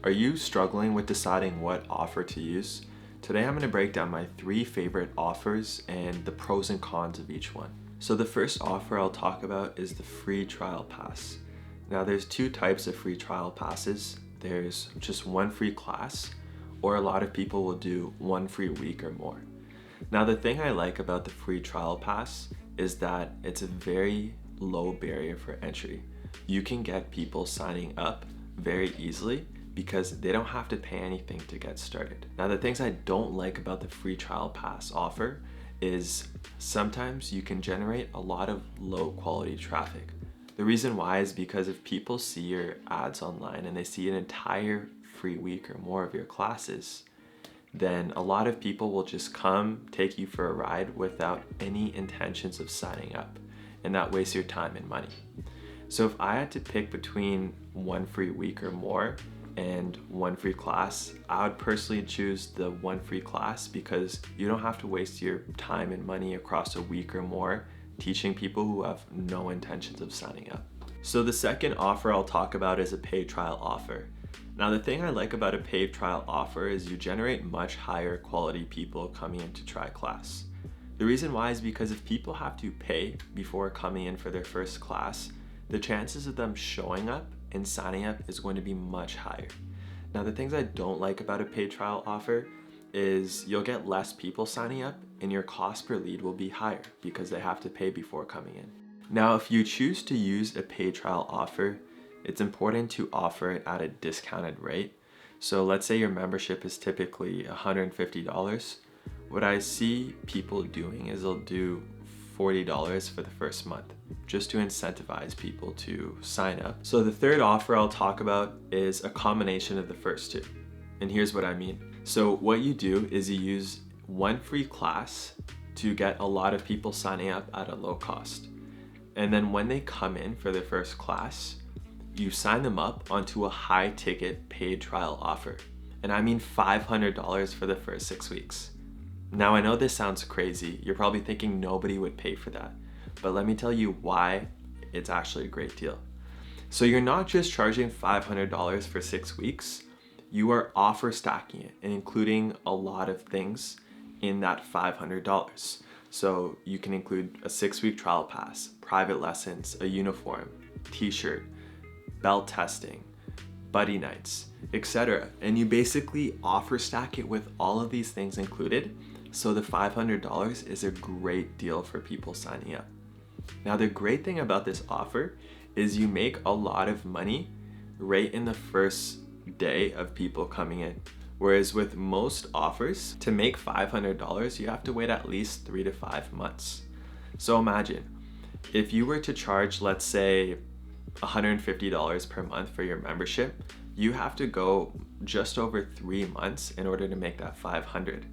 Are you struggling with deciding what offer to use? Today I'm going to break down my 3 favorite offers and the pros and cons of each one. So the first offer I'll talk about is the free trial pass. Now there's 2 types of free trial passes. There's just 1 free class, or a lot of people will do 1 free week or more. Now the thing I like about the free trial pass is that it's a very low barrier for entry. You can get people signing up very easily because they don't have to pay anything to get started. Now the things I don't like about the free trial pass offer is sometimes you can generate a lot of low quality traffic. The reason why is because if people see your ads online and they see an entire free week or more of your classes, then a lot of people will just come take you for a ride without any intentions of signing up, and that wastes your time and money. So if I had to pick between 1 free week or more and 1 free class, I would personally choose the 1 free class because you don't have to waste your time and money across a week or more teaching people who have no intentions of signing up. So the second offer I'll talk about is a paid trial offer. Now the thing I like about a paid trial offer is you generate much higher quality people coming in to try class. The reason why is because if people have to pay before coming in for their first class, the chances of them showing up and signing up is going to be much higher. Now the things I don't like about a paid trial offer is you'll get less people signing up and your cost per lead will be higher because they have to pay before coming in. Now if you choose to use a paid trial offer, it's important to offer it at a discounted rate. So let's say your membership is typically $150. What I see people doing is they'll do $40 for the first month just to incentivize people to sign up. So the third offer I'll talk about is a combination of the first 2. And here's what I mean. So what you do is you use 1 free class to get a lot of people signing up at a low cost. And then when they come in for their first class, you sign them up onto a high ticket paid trial offer. And I mean $500 for the first 6 weeks. Now I know this sounds crazy. You're probably thinking nobody would pay for that. But let me tell you why it's actually a great deal. So you're not just charging $500 for 6 weeks, you are offer stacking it and including a lot of things in that $500. So you can include a 6-week trial pass, private lessons, a uniform, t-shirt, belt testing, buddy nights, etc. And you basically offer stack it with all of these things included. So the $500 is a great deal for people signing up. Now the great thing about this offer is you make a lot of money right in the first day of people coming in. Whereas with most offers, to make $500, you have to wait at least 3 to 5 months. So imagine, if you were to charge, let's say, $150 per month for your membership, you have to go just over 3 months in order to make that $500.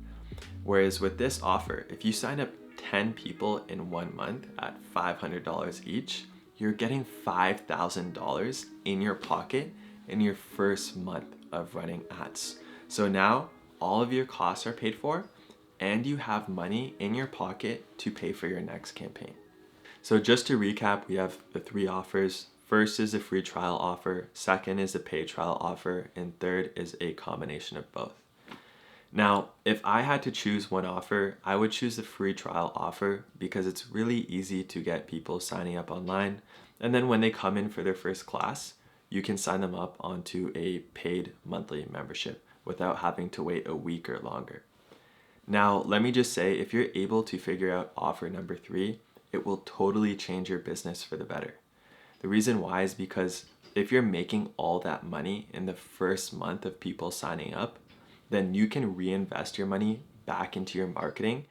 Whereas with this offer, if you sign up 10 people in 1 month at $500 each, you're getting $5,000 in your pocket in your first month of running ads. So now all of your costs are paid for and you have money in your pocket to pay for your next campaign. So just to recap, we have the 3 offers. First is a free trial offer, second is a paid trial offer, and third is a combination of both. Now, if I had to choose one offer, I would choose the free trial offer because it's really easy to get people signing up online. And then when they come in for their first class, you can sign them up onto a paid monthly membership without having to wait a week or longer. Now, let me just say, if you're able to figure out offer number 3, it will totally change your business for the better. The reason why is because if you're making all that money in the first month of people signing up, then you can reinvest your money back into your marketing